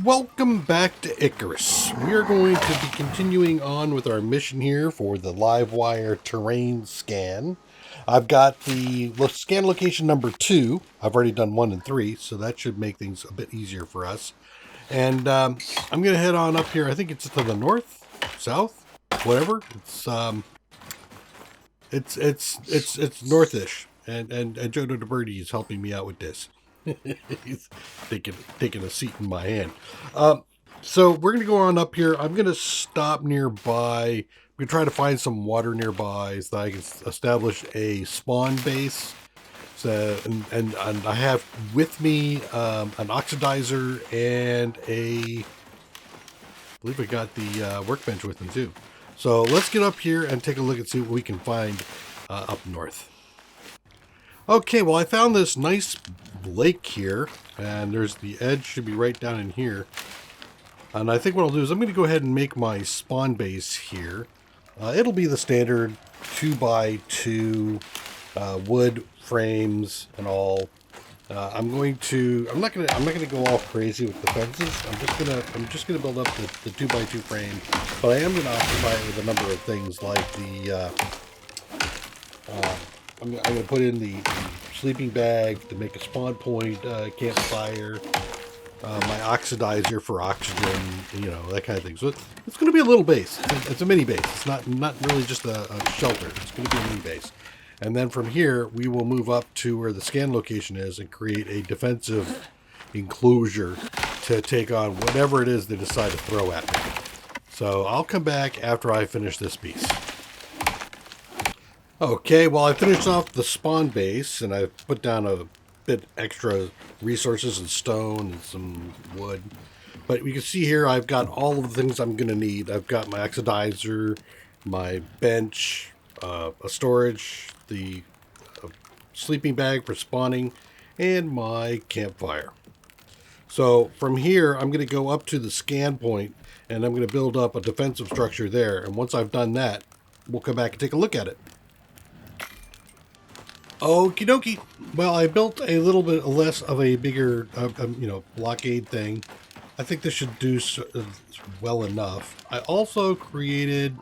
Welcome back to Icarus. We are going to be continuing on with our mission here for the Livewire terrain scan. I've got the scan location number 2. I've already done 1 and 3, so that should make things a bit easier for us. And I'm going to head on up here. I think it's to the north, south, whatever. It's northish, and Jodo the Birdie is helping me out with this. He's taking a seat in my hand. So we're going to go on up here. I'm going to stop nearby. I'm going to try to find some water nearby so that I can establish a spawn base. So, and I have with me an oxidizer and I believe I got the workbench with me too. So let's get up here and take a look and see what we can find up north. Okay, well I found this nice lake here, and there's the edge should be right down in here. And I think what I'll do is I'm going to go ahead and make my spawn base here. It'll be the standard 2x2 wood frames and all. I'm not gonna go all crazy with the fences. I'm just gonna build up the 2x2 frame, but I am gonna occupy it with a number of things like I'm gonna put in the sleeping bag to make a spawn point, campfire, my oxidizer for oxygen, that kind of thing. So it's going to be a little base. It's a mini base. It's not really just a shelter. It's going to be a mini base. And then from here, we will move up to where the scan location is and create a defensive enclosure to take on whatever it is they decide to throw at me. So I'll come back after I finish this piece. Okay, well I finished off the spawn base and I've put down a bit extra resources and stone and some wood. But you can see here I've got all of the things I'm going to need. I've got my oxidizer, my bench, a storage, the sleeping bag for spawning, and my campfire. So from here I'm going to go up to the scan point and I'm going to build up a defensive structure there. And once I've done that, we'll come back and take a look at it. Okie dokie. Well, I built a little bit less of a bigger, blockade thing. I think this should do well enough. I also created...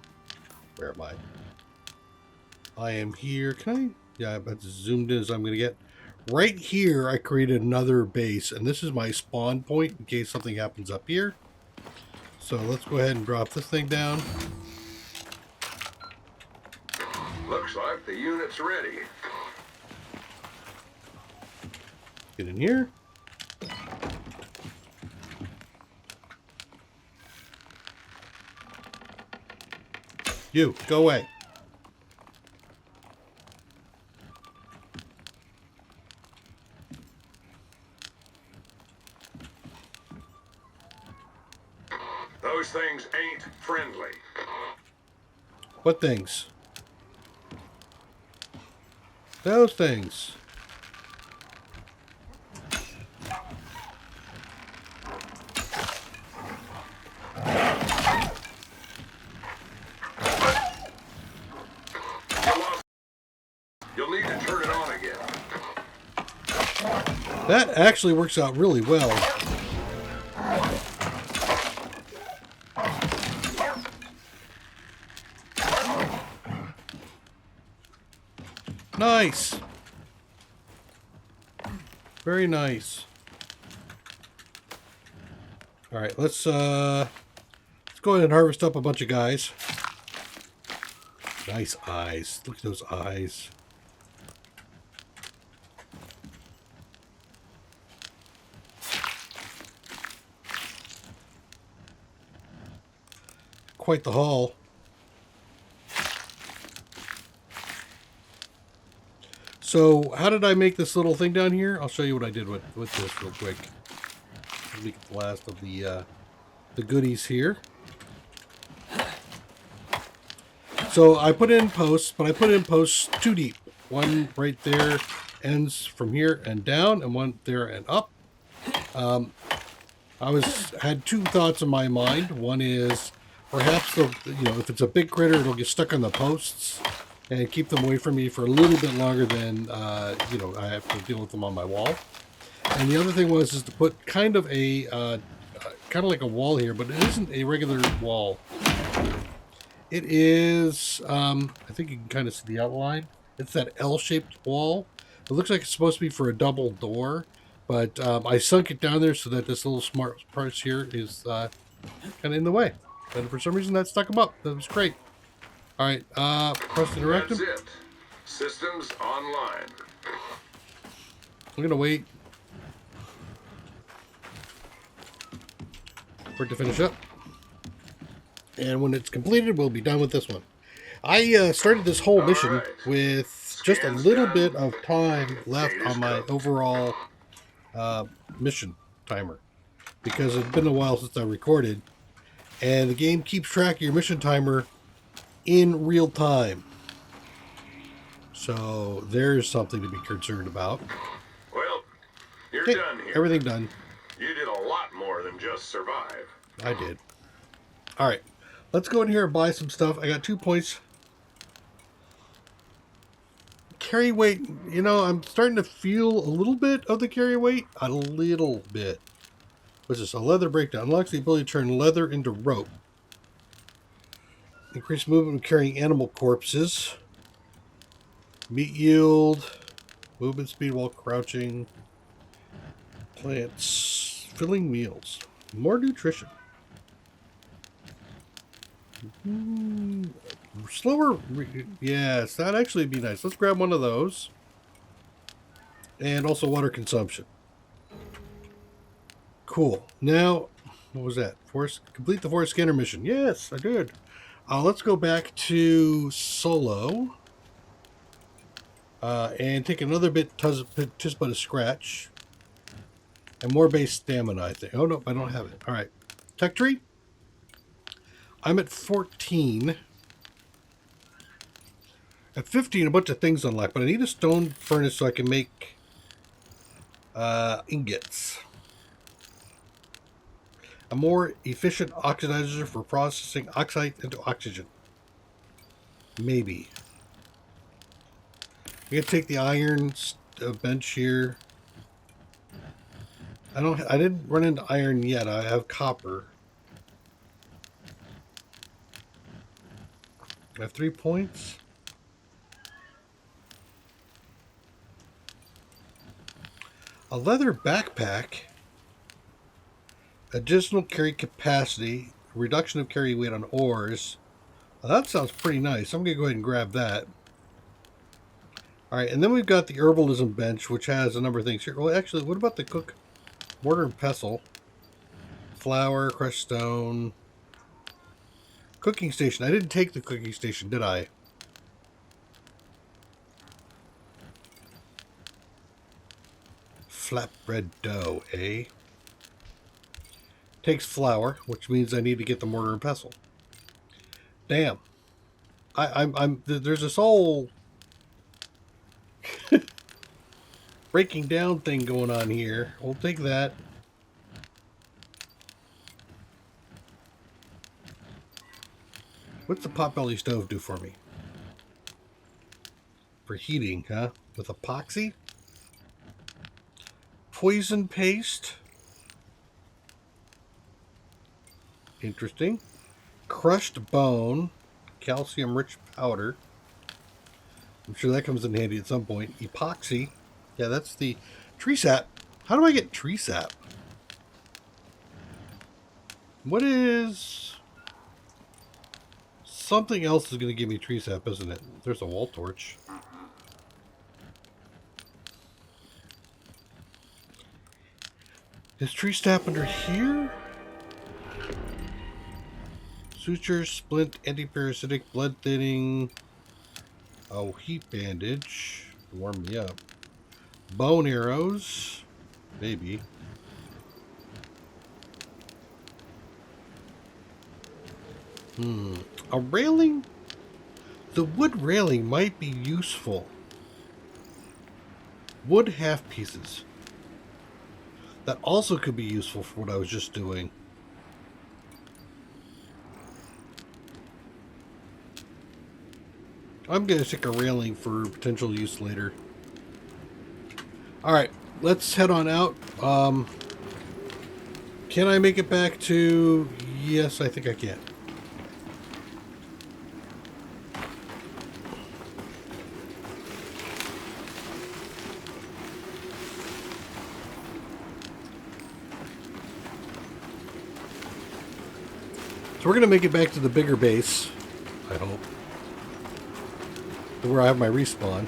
Where am I? I am here. Can I? Yeah, that's as zoomed in as I'm going to get. Right here, I created another base, and this is my spawn point in case something happens up here. So let's go ahead and drop this thing down. Looks like the unit's ready. Get in here. You, go away. Those things ain't friendly. What things? Those things. You'll need to turn it on again. That actually works out really well. Nice. Very nice. All right, let's go ahead and harvest up a bunch of guys. Nice eyes. Look at those eyes. Quite the haul. So how did I make this little thing down here? I'll show you what I did with this real quick. Let me get the last of the goodies here. So I put in posts, but I put in posts too deep. One right there ends from here and down, and one there and up. I had two thoughts in my mind. One is perhaps if it's a big critter, it'll get stuck on the posts and keep them away from me for a little bit longer than I have to deal with them on my wall. And the other thing was to put kind of a kind of like a wall here, but it isn't a regular wall. It is, I think you can kind of see the outline. It's that L-shaped wall. It looks like it's supposed to be for a double door, but I sunk it down there so that this little smart parts here is kind of in the way. And for some reason that stuck them up. That was great. All right, press to direct That's them. it. Systems online. I'm going to wait for it to finish up. And when it's completed, we'll be done with this one. I started this whole mission right. with just a Scans little done. bit of time left Data's on my cooked. overall mission timer. Because it's been a while since I recorded. And the game keeps track of your mission timer in real time. So there's something to be concerned about. Well, you're Okay, done here. everything done. You did a lot more than just survive. I did. All right. Let's go in here and buy some stuff. I got 2 points. Carry weight. You know, I'm starting to feel a little bit of the carry weight. A little bit. What's this? A leather breakdown. Unlocks the ability to turn leather into rope. Increase movement when carrying animal corpses. Meat yield. Movement speed while crouching. Plants. Filling meals. More nutrition. Slower. Yes, that'd actually be nice. Let's grab one of those. And also water consumption. Cool. Now, what was that? Complete the forest scanner mission. Yes, I did. Let's go back to solo. And take another bit, just but a scratch. And more base stamina, I think. Oh, no, I don't have it. All right. Tech tree. I'm at 14. At 15, a bunch of things unlocked, but I need a stone furnace so I can make ingots. A more efficient oxidizer for processing oxide into oxygen. Maybe. I'm gonna take the iron bench here. I didn't run into iron yet. I have copper. I have 3 points. A leather backpack. Additional carry capacity. Reduction of carry weight on ores. Well, that sounds pretty nice. I'm going to go ahead and grab that. Alright, and then we've got the herbalism bench, which has a number of things here. Well, actually, what about the cook? Mortar and pestle. Flour, crushed stone. Cooking station. I didn't take the cooking station, did I? Flatbread dough, eh? Takes flour, which means I need to get the mortar and pestle. Damn. There's this whole breaking down thing going on here. We'll take that. What's the potbelly stove do for me? For heating, huh? With epoxy? Poison paste. Interesting. Crushed bone. Calcium rich powder. I'm sure that comes in handy at some point. Epoxy. Yeah, that's the tree sap. How do I get tree sap? What is... Something else is going to give me tree sap, isn't it? There's a wall torch. Is tree sap under here? Suture, splint, anti-parasitic, blood thinning. Oh, heat bandage. Warm me up. Bone arrows. Maybe. A railing? The wood railing might be useful. Wood half pieces. That also could be useful for what I was just doing. I'm going to stick a railing for potential use later. Alright, let's head on out. Can't can I make it back to... Yes, I think I can. So we're going to make it back to the bigger base, I hope. Where I have my respawn.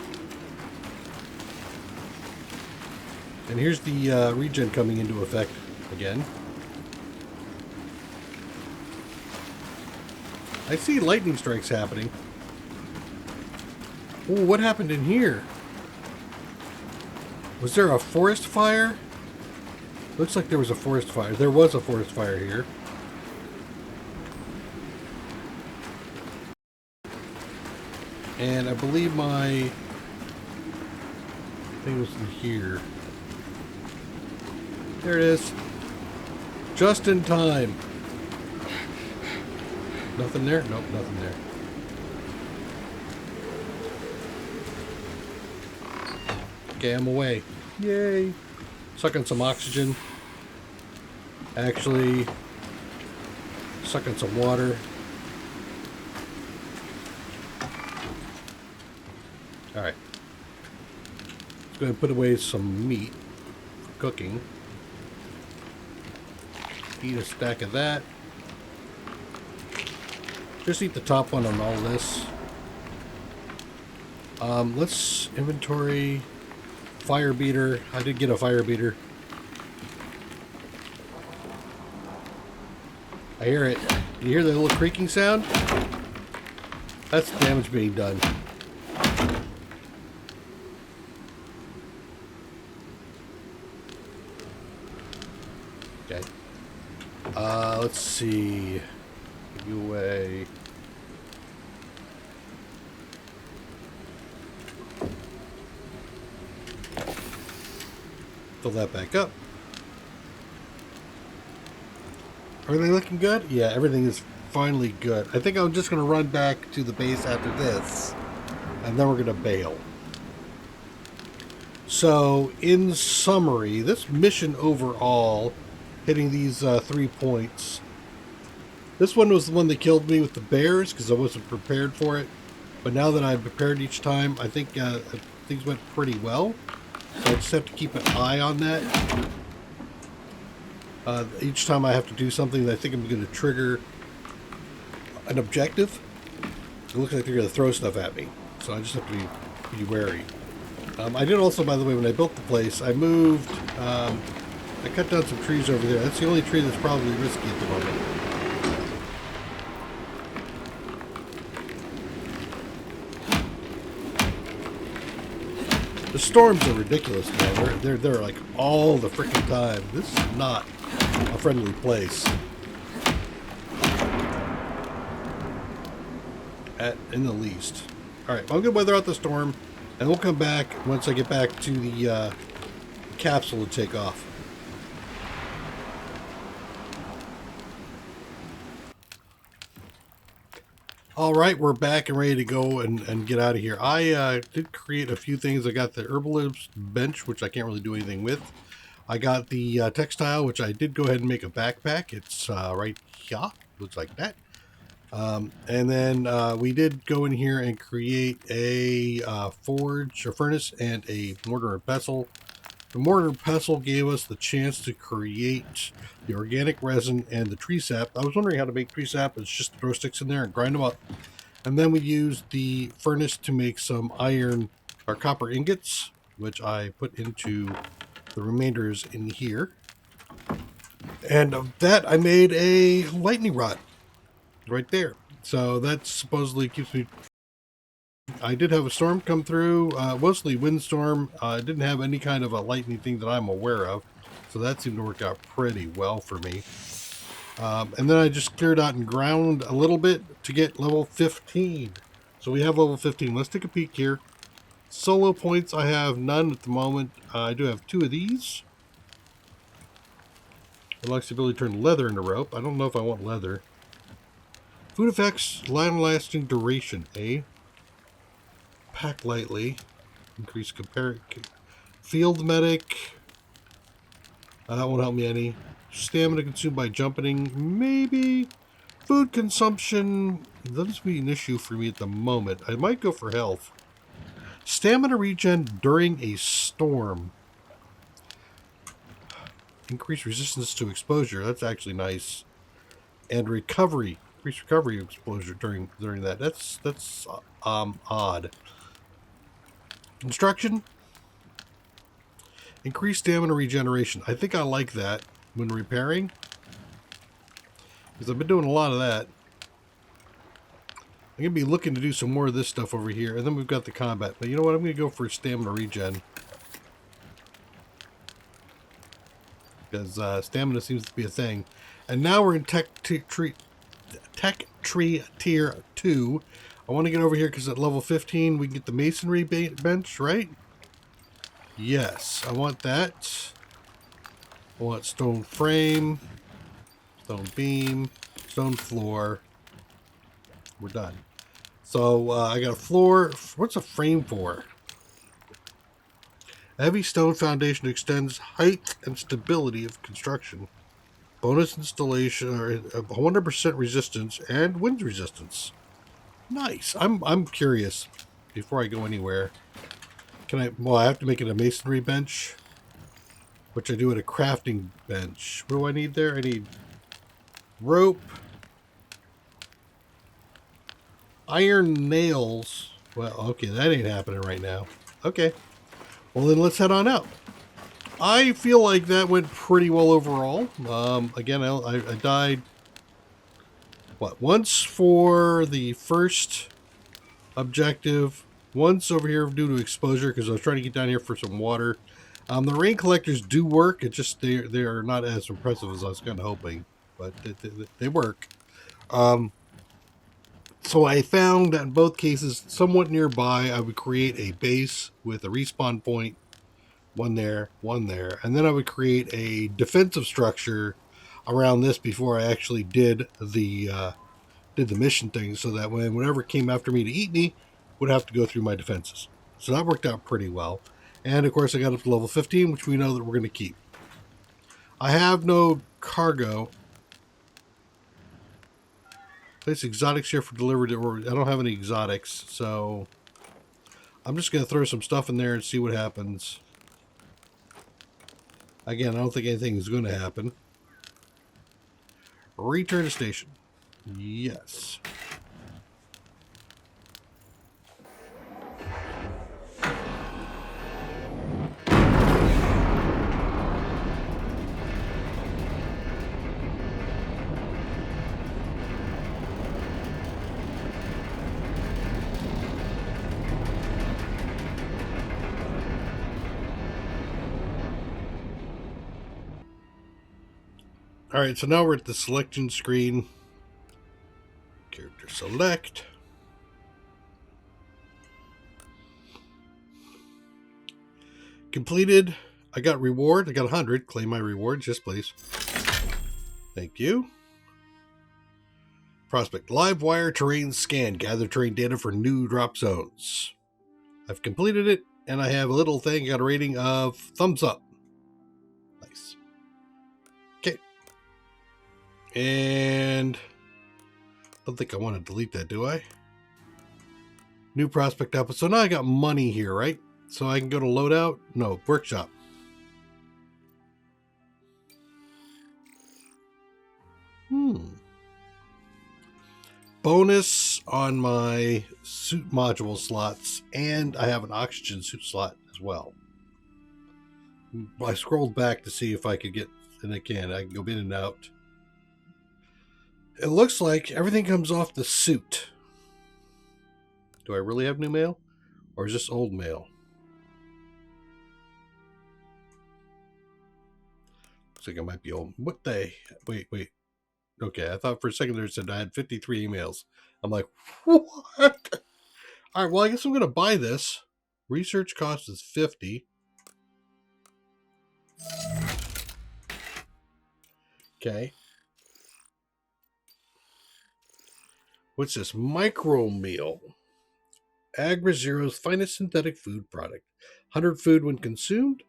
And here's the regen coming into effect again. I see lightning strikes happening. Oh, what happened in here? Was there a forest fire? Looks like there was a forest fire. There was a forest fire here. And I believe my thing was in here. There it is. Just in time. Nothing there? Nope, nothing there. Okay, I'm away. Yay. Sucking some oxygen. Actually, sucking some water. Alright. Let's go ahead and put away some meat for cooking. Eat a stack of that. Just eat the top one on all this. Let's inventory fire beater. I did get a fire beater. I hear it. You hear the little creaking sound? That's damage being done. Okay. Let's see. Give you away. Fill that back up. Are they looking good? Yeah, everything is finally good. I think I'm just going to run back to the base after this, and then we're going to bail. So, in summary, this mission overall, hitting these 3 points. This one was the one that killed me with the bears because I wasn't prepared for it. But now that I'm prepared each time, I think things went pretty well. So I just have to keep an eye on that. Each time I have to do something that I think I'm going to trigger an objective. It looks like they're going to throw stuff at me. So I just have to be wary. I did also, by the way, when I built the place, I moved... I cut down some trees over there. That's the only tree that's probably risky at the moment. The storms are ridiculous, man. They're like all the freaking time. This is not a friendly place. In the least. Alright, well, I'm going to weather out the storm, and we'll come back once I get back to the capsule to take off. Alright, we're back and ready to go and get out of here. I did create a few things. I got the herbalist bench, which I can't really do anything with. I got the textile, which I did go ahead and make a backpack. It's right here. Looks like that. And then we did go in here and create a forge, or furnace, and a mortar and pestle. The mortar and pestle gave us the chance to create the organic resin and the tree sap. I was wondering how to make tree sap. It's just throw sticks in there and grind them up. And then we used the furnace to make some iron or copper ingots, which I put into the remainders in here. And of that, I made a lightning rod right there. So that supposedly keeps me... I did have a storm come through, mostly windstorm. It didn't have any kind of a lightning thing that I'm aware of. So that seemed to work out pretty well for me. And then I just cleared out and ground a little bit to get level 15. So we have level 15. Let's take a peek here. Solo points, I have none at the moment. I do have 2 of these. It likes the ability to turn leather into rope. I don't know if I want leather. Food effects, long-lasting duration, eh? Pack lightly. Increase field medic. That won't help me any. Stamina consumed by jumping, maybe. Food consumption doesn't be an issue for me at the moment. I might go for health. Stamina regen during a storm. Increase resistance to exposure. That's actually nice. And recovery. Increase recovery exposure during that. That's odd. Instruction. Increase stamina regeneration. I think I like that when repairing, because I've been doing a lot of that. I'm going to be looking to do some more of this stuff over here. And then we've got the combat. But you know what? I'm going to go for stamina regen. Because stamina seems to be a thing. And now we're in tech tree tier 2. I want to get over here because at level 15 we can get the masonry bench, right? Yes, I want that. I want stone frame, stone beam, stone floor. We're done. So I got a floor. What's a frame for? A heavy stone foundation extends height and stability of construction. Bonus installation, or 100% resistance and wind resistance. Nice. I'm curious. Before I go anywhere, can I? Well, I have to make it a masonry bench, which I do at a crafting bench. What do I need there? I need rope, iron nails. Well, okay, that ain't happening right now. Okay. Well, then let's head on out. I feel like that went pretty well overall. Again, I died, what, once for the first objective, once over here due to exposure because I was trying to get down here for some water. The rain collectors do work. It just they are not as impressive as I was kind of hoping, but they work. So I found that in both cases, somewhat nearby, I would create a base with a respawn point, one there, and then I would create a defensive structure around this before I actually did the mission thing, so that when whatever came after me to eat me would have to go through my defenses. So that worked out pretty well. And of course I got up to level 15, which we know that we're going to keep. I have no cargo. Place exotics here for delivery. I don't have any exotics, so I'm just going to throw some stuff in there and see what happens. Again, I don't think anything is going to happen. Return to station. Yes. Alright, so now we're at the selection screen. Character select. Completed. I got reward. I got 100. Claim my rewards. Yes, please. Thank you. Prospect. Live wire terrain scan. Gather terrain data for new drop zones. I've completed it, and I have a little thing. I got a rating of thumbs up. Nice. Okay. And I don't think I want to delete that, do I? New prospect output. So now I got money here, right? So I can go to loadout? No, workshop. Bonus on my suit module slots, and I have an oxygen suit slot as well. I scrolled back to see if I could get, and I can go in and out. It looks like everything comes off the suit. Do I really have new mail? Or is this old mail? Looks like it might be old. What the? Wait. Okay, I thought for a second there it said I had 53 emails. I'm like, what? All right, well, I guess I'm going to buy this. Research cost is 50. Okay. What's this? Micro meal. AgriZero's finest synthetic food product. 100 food when consumed.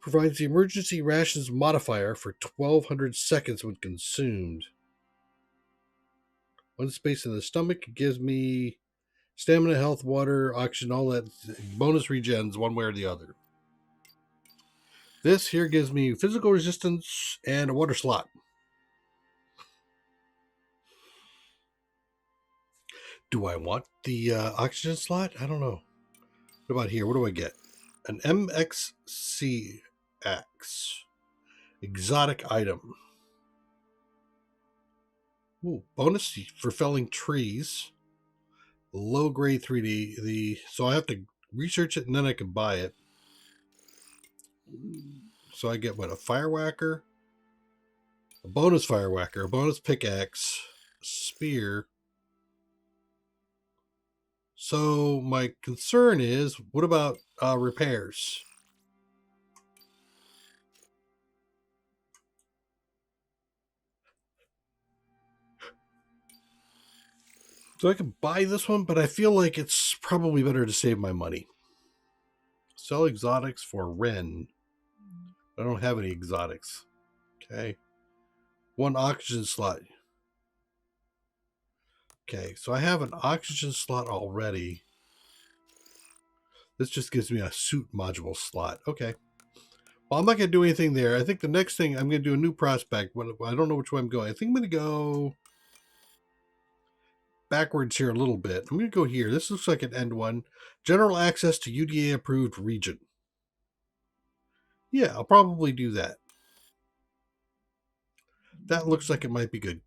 Provides the emergency rations modifier for 1200 seconds when consumed. One space in the stomach. It gives me stamina, health, water, oxygen, all that. Bonus regens one way or the other. This here gives me physical resistance and a water slot. Do I want the oxygen slot? I don't know. What about here? What do I get? An MXCX. Exotic item. Ooh, bonus for felling trees. Low grade 3D. So I have to research it and then I can buy it. So I get what? A fire whacker? A bonus fire whacker. A bonus pickaxe. Spear. So my concern is, what about repairs? So I can buy this one, but I feel like it's probably better to save my money. Sell exotics for Ren. I don't have any exotics. Okay. One oxygen slot. Okay, so I have an oxygen slot already. This just gives me a suit module slot. Okay. Well, I'm not going to do anything there. I think the next thing, I'm going to do a new prospect. I don't know which way I'm going. I think I'm going to go backwards here a little bit. I'm going to go here. This looks like an end one. General access to UDA approved region. Yeah, I'll probably do that. That looks like it might be good.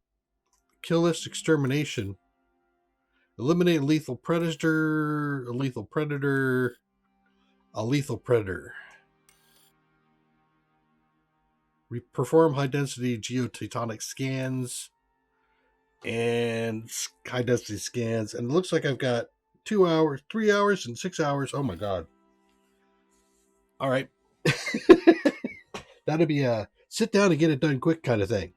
Kill list extermination. Eliminate a lethal predator, a lethal predator, a lethal predator. Perform high density geotectonic scans and high density scans. And it looks like I've got 2 hours, 3 hours, and 6 hours. Oh my God. All right. That'll be a sit down and get it done quick kind of thing.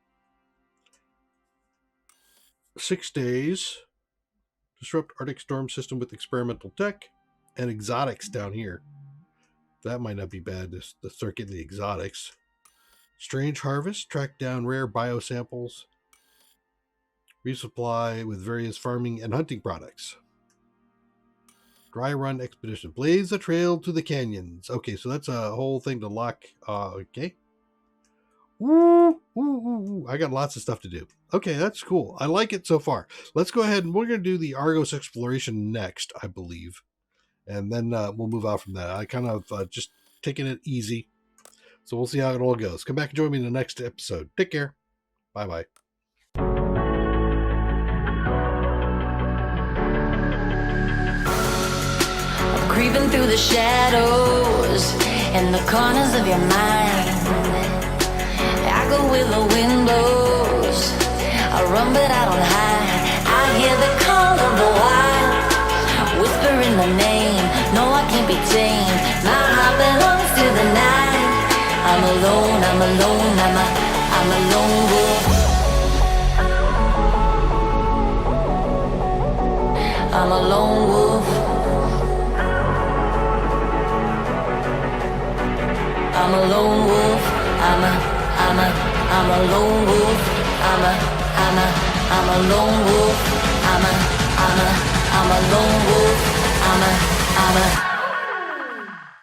6 days. Disrupt Arctic storm system with experimental tech and exotics down here. That might not be bad to start getting the exotics. Strange harvest. Track down rare biosamples. Resupply with various farming and hunting products. Dry run expedition. Blaze a trail to the canyons. Okay, so that's a whole thing to lock. Okay. Woo, woo, woo, woo. I got lots of stuff to do. Okay, that's cool. I like it so far. Let's go ahead and we're going to do the Argos exploration next, I believe. And then we'll move out from that. I kind of just taking it easy. So we'll see how it all goes. Come back and join me in the next episode. Take care. Bye-bye. Creeping through the shadows in the corners of your mind. I go with the windows. I run but I don't hide. I hear the call of the wild, whispering the name. No, I can't be tamed. My heart belongs to the night. I'm alone, I'm alone, I'm a lone wolf. I'm a lone wolf. I'm a lone wolf. I'm a lone wolf. I'm a lone wolf. I'm a lone wolf. I'm a